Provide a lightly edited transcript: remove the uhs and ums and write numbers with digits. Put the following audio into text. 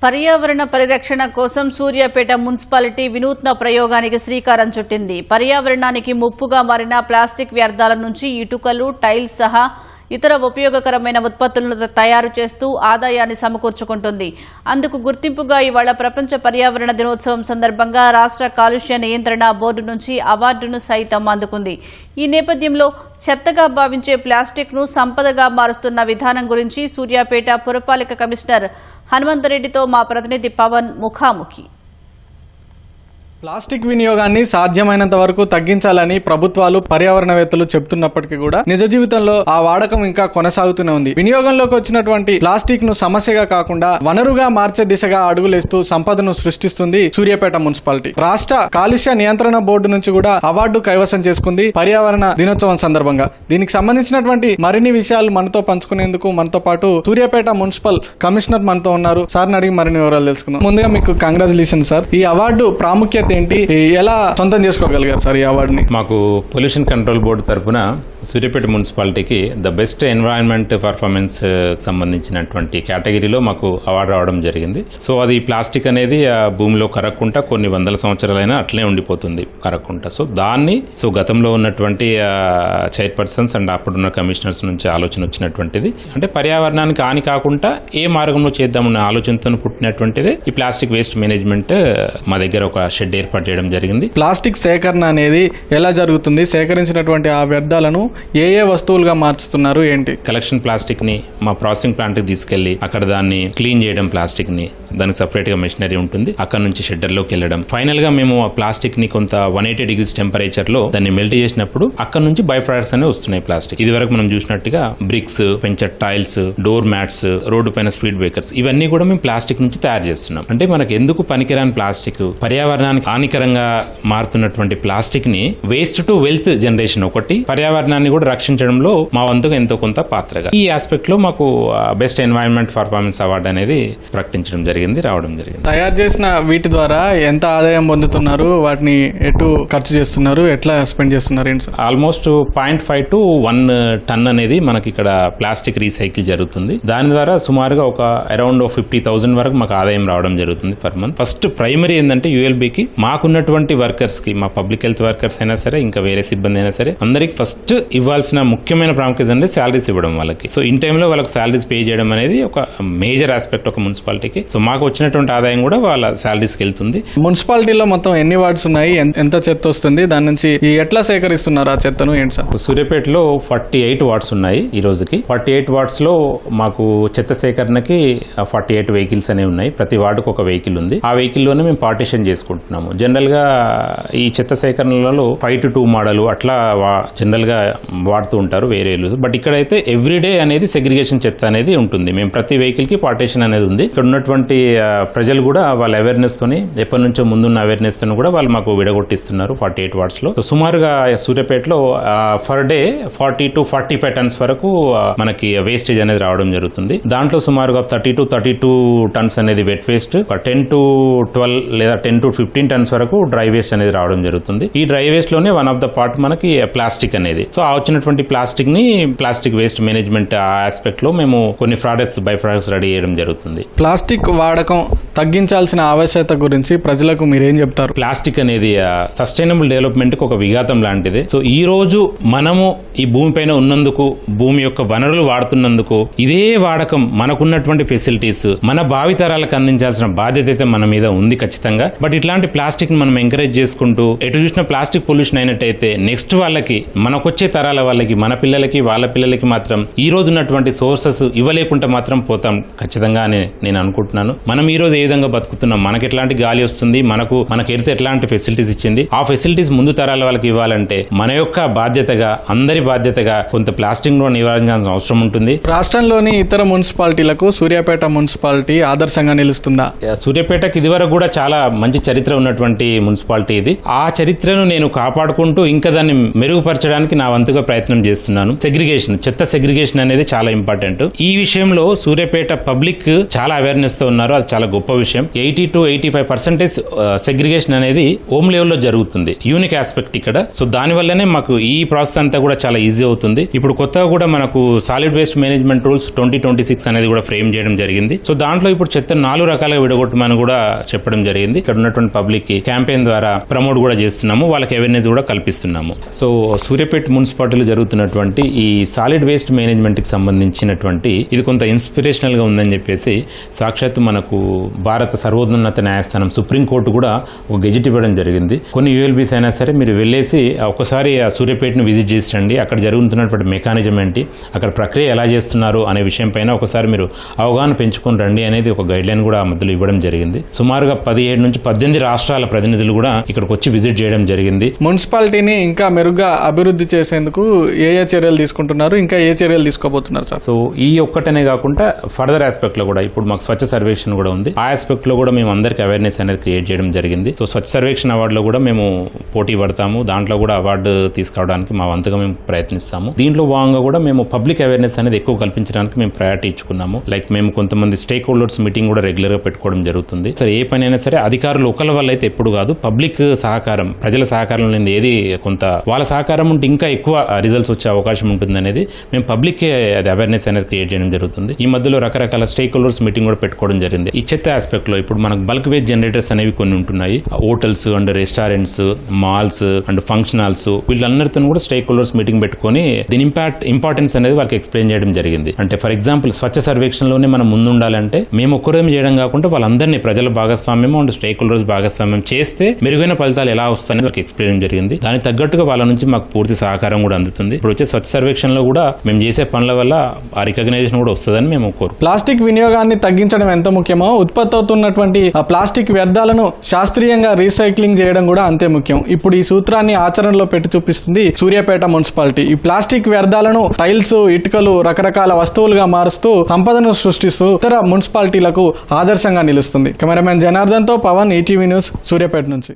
పర్యావరణ పరిరక్షణ కోసం సూర్యాపేట మున్సిపాలిటీ వినూత్న ప్రయోగానికి శ్రీకారం చుట్టింది. పర్యావరణానికి ముప్పుగా మారిన ప్లాస్టిక్ వ్యర్థాల నుంచి ఇటుకలు, టైల్స్ సహా ఇతర ఉపయోగకరమైన ఉత్పత్తులను తయారు చేస్తూ ఆదాయాన్ని సమకూర్చుకుంటుంది. అందుకు గుర్తింపుగా ఇవాళ ప్రపంచ పర్యావరణ దినోత్సవం సందర్భంగా రాష్ట్ర కాలుష్య నియంత్రణ బోర్డు నుంచి అవార్డును సైతం అందుకుంది. ఈ నేపథ్యంలో చెత్తగా భావించే ప్లాస్టిక్ను సంపదగా మారుస్తున్న విధానం గురించి సూర్యాపేట పురపాలిక కమిషనర్ హనుమంతరెడ్డితో మా ప్రతినిధి పవన్ ముఖాముఖి. ప్లాస్టిక్ వినియోగాన్ని సాధ్యమైనంత వరకు తగ్గించాలని ప్రభుత్వాలు, పర్యావరణవేత్తలు చెబుతున్నప్పటికీ కూడా నిజ జీవితంలో ఆ వాడకం ఇంకా కొనసాగుతూనే ఉంది. వినియోగంలోకి వచ్చినటువంటి ప్లాస్టిక్ ను సమస్యగా కాకుండా వనరుగా మార్చే దిశగా అడుగులేస్తూ సంపదను సృష్టిస్తుంది సూర్యాపేట మున్సిపాలిటీ. రాష్ట్ర కాలుష్య నియంత్రణ బోర్డు నుంచి కూడా అవార్డు కైవసం చేసుకుంది పర్యావరణ దినోత్సవం సందర్భంగా. దీనికి సంబంధించినటువంటి మరిన్ని విషయాలు మనతో పంచుకునేందుకు మనతో పాటు సూర్యాపేట మున్సిపల్ కమిషనర్ మనతో ఉన్నారు. సార్ని అడిగి మరిన్ని వివరాలు తెలుసుకుందాం. ముందుగా మీకు కంగ్రాచులేషన్ సార్. ఈ అవార్డు ప్రాముఖ్యత ఏంటి, ఎలా సొంతం చేసుకోగలిగారు సార్ ఈ అవార్డుని? మాకు పొల్యూషన్ కంట్రోల్ బోర్డు తరఫున సూర్యాపేట మున్సిపాలిటీకి ద బెస్ట్ ఎన్వైరన్మెంట్ పర్ఫార్మెన్స్ సంబంధించినటువంటి కేటగిరీలో మాకు అవార్డు రావడం జరిగింది. సో అది ప్లాస్టిక్ అనేది భూమిలో కరగకుండా కొన్ని వందల సంవత్సరాలైనా అట్లనే ఉండిపోతుంది కరగకుండా. సో దాన్ని గతంలో ఉన్నటువంటి చైర్పర్సన్స్ అండ్ అప్పుడున్న కమిషనర్స్ నుంచి ఆలోచన వచ్చినటువంటిది. అంటే పర్యావరణానికి హాని కాకుండా ఏ మార్గంలో చేద్దామన్న ఆలోచనతో పుట్టినటువంటిది ఈ ప్లాస్టిక్ వేస్ట్ మేనేజ్మెంట్. మా దగ్గర ఒక షెడ్ ఏర్పాటు చేయడం జరిగింది. ప్లాస్టిక్ సేకరణ అనేది ఎలా జరుగుతుంది? సేకరించినటువంటి ఆ వ్యర్థాలను ఏ వస్తువులుగా మార్చుతున్నారు ఏంటి? కలెక్షన్ ప్లాస్టిక్ ని మా ప్రాసెసింగ్ ప్లాంట్ కి తీసుకెళ్లి అక్కడ దాన్ని క్లీన్ చేయడం, ప్లాస్టిక్ ని దానికి సపరేట్ గా మెషినరీ ఉంటుంది. అక్కడ నుంచి షెడ్డర్ లోకి వెళ్ళడం. ఫైనల్ గా మేము ఆ ప్లాస్టిక్ ని కొంత 180 degrees టెంపరేచర్ లో దాన్ని మెల్ట్ చేసినప్పుడు అక్కడ నుంచి బై ప్రొడక్ట్స్ అనేవి వస్తున్నాయి. ప్లాస్టిక్ ఇది వరకు మనం చూసినట్టుగా బ్రిక్స్, పెంచర్ టైల్స్, డోర్ మ్యాట్స్, రోడ్డు పైన స్పీడ్ బ్రేకర్స్ ఇవన్నీ కూడా మేము ప్లాస్టిక్ నుంచి తయారు చేస్తున్నాం. అంటే మనకు ఎందుకు పనికిరాని ప్లాస్టిక్, పర్యావరణానికి హానికరంగా మారుతున్నటువంటి ప్లాస్టిక్ ని వేస్ట్ టు వెల్త్ జనరేషన్ ఒకటి, పర్యావరణాన్ని కూడా రక్షించడంలో మా వంతుగా ఎంతో కొంత పాత్రగా ఈ ఆస్పెక్ట్ లో మాకు బెస్ట్ ఎన్వైరన్మెంట్ పర్ఫార్మెన్స్ అవార్డు అనేది ప్రకటించడం జరిగింది, రావడం జరిగింది. తయారు చేసిన వీటి ద్వారా ఎంత ఆదాయం పొందుతున్నారు, వాటిని ఎటు ఖర్చు చేస్తున్నారు, ఎట్లా స్పెండ్ చేస్తున్నారు ఏంటి సార్? ఆల్మోస్ట్ 0.5 to 1 ton అనేది మనకి ఇక్కడ ప్లాస్టిక్ రీసైకిల్ జరుగుతుంది. దాని ద్వారా సుమారుగా ఒక అరౌండ్ 50,000 వరకు మాకు ఆదాయం రావడం జరుగుతుంది పర్ మంత్. ఫస్ట్ ప్రైమరీ ఏంటంటే యూఎల్బీకి మాకున్నటువంటి వర్కర్స్ కి, మా పబ్లిక్ హెల్త్ వర్కర్స్ అయినా సరే, ఇంకా వేరే సిబ్బంది అయినా సరే, అందరికి ఫస్ట్ ఇవ్వాల్సిన ముఖ్యమైన ప్రాముఖ్యత అంటే శాలరీస్ ఇవ్వడం వాళ్ళకి. సో ఇన్ టైంలో వాళ్ళకి శాలరీస్ పే చేయడం అనేది ఒక మేజర్ ఆస్పెక్ట్ ఒక మున్సిపాలిటీకి. సో మాకు వచ్చినటువంటి ఆదాయం కూడా వాళ్ళ శాలరీస్కి వెళ్తుంది. మున్సిపాలిటీలో మొత్తం ఎన్ని వార్డ్స్ ఉన్నాయి, ఎంత చెత్త వస్తుంది, దాని నుంచి ఎట్లా సేకరిస్తున్నారు ఆ చెత్తను ఏంటి సార్? సూర్యాపేటలో 48 వార్డ్స్ ఉన్నాయి ఈ రోజుకి. 48 వార్డ్స్ లో మాకు చెత్త సేకరణకి 48 వెహికల్స్ అనేవి ఉన్నాయి. ప్రతి వార్డుకు ఒక వెహికల్ ఉంది. ఆ వెహికల్ లోనే మేము పార్టిషన్ చేసుకుంటున్నాము. జనరల్ గా ఈ చెత్త సేకరణలలో 5 to 2 మోడల్ అట్లా జనరల్ గా వాడుతూ ఉంటారు వేరే. బట్ ఇక్కడైతే ఎవ్రీడే అనేది సెగ్రిగేషన్ చెత్త అనేది ఉంటుంది. మేము ప్రతి వెహికల్ కి పార్టిషన్ అనేది ఉంది. ఇక్కడ ఉన్నటువంటి ప్రజలు కూడా వాళ్ళ అవేర్నెస్ తోని, ఎప్పటి నుంచో ముందున్న అవేర్నెస్ తో కూడా వాళ్ళు మాకు విడగొట్టిస్తున్నారు 48 వార్డ్స్ లో. సుమారుగా సూర్యాపేటలో ఫర్ డే 40 to 45 tons వరకు మనకి వేస్టేజ్ అనేది రావడం జరుగుతుంది. దాంట్లో సుమారుగా 30 to 32 tons అనేది వెట్ వేస్ట్, 10 to 12 లేదా 10 to 15 tons వరకు డ్రై వేస్ట్ అనేది రావడం జరుగుతుంది. ఈ డ్రై వేస్ట్ లోనే వన్ ఆఫ్ ద పార్ట్ మనకి ప్లాస్టిక్ అనేది. సో ఆ వచ్చినటువంటి ప్లాస్టిక్ ని ప్లాస్టిక్ వేస్ట్ మేనేజ్మెంట్ ఆస్పెక్ట్ లో మేము కొన్ని ప్రోడక్ట్స్, బై ప్రొడక్ట్స్ రెడీ చేయడం జరుగుతుంది. ప్లాస్టిక్ వాడకం తగ్గించాల్సిన ఆవశ్యకత గురించి ప్రజలకు మీరేం చెప్తారు? ప్లాస్టిక్ అనేది సస్టైనబుల్ డెవలప్మెంట్ కి ఒక విఘాతం లాంటిది. సో ఈ రోజు మనము ఈ భూమి పైన ఉన్నందుకు, భూమి యొక్క వనరులు వాడుతున్నందుకు, ఇదే వాడకం మనకున్నటువంటి ఫెసిలిటీస్ మన భావితరాలకు అందించాల్సిన బాధ్యత అయితే మన మీద ఉంది ఖచ్చితంగా. బట్ ఇట్లాంటి ప్లాస్టిక్ ని మనం ఎంకరేజ్ చేసుకుంటూ ఎటు చూసిన ప్లాస్టిక్ పొల్యూషన్ అయినట్టయితే నెక్స్ట్ వాళ్ళకి, మనకొచ్చే తరాల వాళ్ళకి, మన పిల్లలకి, వాళ్ళ పిల్లలకి మాత్రం ఈ రోజు ఉన్నటువంటి సోర్సెస్ ఇవ్వలేకుండా మాత్రం పోతాం ఖచ్చితంగా అని నేను అనుకుంటున్నాను. మనం ఈ రోజు ఏ విధంగా బతుకుతున్నాం, మనకి ఎట్లాంటి గాలి వస్తుంది, మనకు ఎర్త్ ఎట్లాంటి ఫెసిలిటీస్ ఇచ్చింది, ఆ ఫెసిలిటీస్ ముందు తరాల వాళ్ళకి ఇవ్వాలంటే మన యొక్క బాధ్యతగా, అందరి బాధ్యతగా కొంత ప్లాస్టిక్ ను నివారించాల్సిన అవసరం ఉంటుంది. రాష్ట్రంలోని ఇతర మున్సిపాలిటీలకు సూర్యాపేట మున్సిపాలిటీ ఆదర్శంగా నిలుస్తుందా? సూర్యాపేటకి ఇదివరకు కూడా చాలా మంచి చరిత్ర ఉన్నటువంటి మున్సిపాలిటీ ఇది. ఆ చరిత్రను నేను కాపాడుకుంటూ ఇంకా దాన్ని మెరుగుపరచడానికి నా వంతుగా ప్రయత్నం చేస్తున్నాను. సెగ్రిగేషన్, చెత్త సెగ్రిగేషన్ అనేది చాలా ఇంపార్టెంట్. ఈ విషయంలో సూర్యాపేట పబ్లిక్ చాలా అవేర్నెస్ తో ఉన్నారు. అది చాలా గొప్ప గొప్ప విషయం. 80 to 85% సెగ్రిగేషన్ అనేది హోమ్ లెవెల్లో జరుగుతుంది. యూనిక్ ఆస్పెక్ట్ ఇక్కడ. సో దాని వల్లనే మాకు ఈ ప్రాసెస్ అంతా కూడా చాలా ఈజీ అవుతుంది. ఇప్పుడు కొత్తగా కూడా మనకు సాలిడ్ వేస్ట్ మేనేజ్మెంట్ రూల్స్ 2026 అనేది కూడా ఫ్రేమ్ చేయడం జరిగింది. సో దాంట్లో ఇప్పుడు చెత్త 4 రకాలుగా విడగొట్టమని కూడా చెప్పడం జరిగింది. ఇక్కడ ఉన్నటువంటి పబ్లిక్ కి క్యాంపెయిన్ ద్వారా ప్రమోట్ కూడా చేస్తున్నాము, వాళ్ళకి అవేర్నెస్ కూడా కల్పిస్తున్నాము. సో సూర్యాపేట మున్సిపాలిటీలో జరుగుతున్నటువంటి ఈ సాలిడ్ వేస్ట్ మేనేజ్మెంట్ కి సంబంధించినటువంటి ఇది కొంత ఇన్స్పిరేషనల్ గా ఉందని చెప్పేసి సాక్షాత్తు మనకు భారత సర్వోన్నత న్యాయస్థానం సుప్రీంకోర్టు కూడా ఒక గెజెట్ ఇవ్వడం జరిగింది. కొన్ని యూఎల్బీస్ అయినా సరే మీరు వెళ్ళేసి ఒకసారి ఆ సూర్యాపేటను విజిట్ చేసి రండి, అక్కడ జరుగుతున్నటువంటి మెకానిజం ఏంటి, అక్కడ ప్రక్రియ ఎలా చేస్తున్నారు అనే విషయం పైన ఒకసారి మీరు అవగాహన పెంచుకొని రండి అనేది ఒక గైడ్ లైన్ కూడా ఆ మధ్యలో ఇవ్వడం జరిగింది. సుమారుగా 17 నుంచి 18 రాష్ట్రాల ప్రతినిధులు కూడా ఇక్కడికి వచ్చి విజిట్ చేయడం జరిగింది. మున్సిపాలిటీని ఇంకా మెరుగ్గా అభివృద్ధి చేసేందుకు ఏ చర్యలు తీసుకుంటున్నారు, ఇంకా ఏ చర్యలు తీసుకోబోతున్నారు సార్? సో ఈ ఒక్కటనే కాకుండా ఫర్దర్ ఆస్పెక్ట్ లో కూడా ఇప్పుడు మాకు స్వచ్ఛ సర్వేక్షణ కూడా ఉంది. ఆ ఆస్పెక్ట్ లో కూడా మేము అందరికి అవేర్నెస్ అనేది క్రియేట్ చేయడం జరిగింది. సో స్వచ్ఛ సర్వేక్షణ అవార్డులో కూడా మేము పోటీ పడతాము, దాంట్లో కూడా అవార్డు తీసుకోవడానికి మా వంతుగా మేము ప్రయత్నిస్తాము. దీంట్లో భాగంగా కూడా మేము పబ్లిక్ అవేర్నెస్ అనేది ఎక్కువ కల్పించడానికి మేము ప్రయారిటీ ఇచ్చుకున్నాము. లైక్ మేము కొంతమంది స్టేక్ హోల్డర్స్ మీటింగ్ కూడా రెగ్యులర్ గా పెట్టుకోవడం జరుగుతుంది. సరే ఏ పని అయినా సరే అధికారులు ఒకళ్ళ వల్ల అయితే ఎప్పుడు కాదు, పబ్లిక్ సహకారం, ప్రజల సహకారం లేని ఏది కొంత వాళ్ళ సహకారం ఉంటే ఇంకా ఎక్కువ రిజల్ట్స్ వచ్చే అవకాశం ఉంటుంది అనేది మేము పబ్లిక్ అది అవేర్నెస్ అనేది క్రియేట్ చేయడం జరుగుతుంది. ఈ మధ్యలో రకరకాల స్టేక్ హోల్డర్స్ మీటింగ్ కూడా పెట్టుకోవడం జరిగింది. ఈ చెత్త ఆస్పెక్ట్ లో ఇప్పుడు మనకు బల్క్ వేస్ట్ జనరేటర్స్ అనేవి కొన్ని ఉంటున్నాయి. Hotels and restaurants, malls and function halls, వీళ్ళందరితో కూడా స్టేక్ హోల్డర్స్ మీటింగ్ పెట్టుకొని దీని ఇంపార్టెన్స్ అనేది వాళ్ళకి ఎక్స్ప్లెయిన్ చేయడం జరిగింది. అంటే ఫర్ ఎగ్జాంపుల్ స్వచ్ఛ సర్వేక్షణలోనే మనం ముందుండాలంటే మేము ఒక్కరేం చేయడం కాకుండా వాళ్ళందరినీ ప్రజల భాగస్వామ్యం అండ్ స్టేక్ హోల్డర్స్ భాగస్వామ్యం చేస్తే మెరుగైన ఫలితాలు ఎలా వస్తాయని వాళ్ళకి ఎక్స్ప్లెయిన్ జరిగింది. దానికి తగ్గట్టుగా వాళ్ళ నుంచి మాకు పూర్తి సహకారం కూడా అందుతుంది. ఇప్పుడు వచ్చే స్వచ్ఛ సర్వేక్షణలో కూడా మేము చేసే పనుల వల్ల ఆ రికగ్నైజేషన్ కూడా వస్తుందని మేము కోరుకుంటున్నాం. ప్లాస్టిక్ వినియోగాన్ని తగ్గించడం ఎంత ముఖ్యమో ఉత్పత్తి అవుతున్నటువంటి ఆ ప్లాస్టిక్ వ్యర్థాలను శాస్త్రీయంగా రీసైక్లింగ్ చేయడం కూడా అంతే ముఖ్యం. ఇప్పుడు ఈ సూత్రాన్ని ఆచరణలో పెట్టి చూపిస్తుంది సూర్యాపేట మున్సిపాలిటీ. ఈ ప్లాస్టిక్ వ్యర్థాలను టైల్స్, ఇటుకలు, రకరకాల వస్తువులుగా మారుస్తూ సంపదను సృష్టిస్తూ ఇతర మున్సిపాలిటీలకు ఆదర్శంగా నిలుస్తుంది. కెమెరామెన్ జనార్దన్ తో పవన్, ఈటీవీ న్యూస్, సూర్యాపేట నుంచి.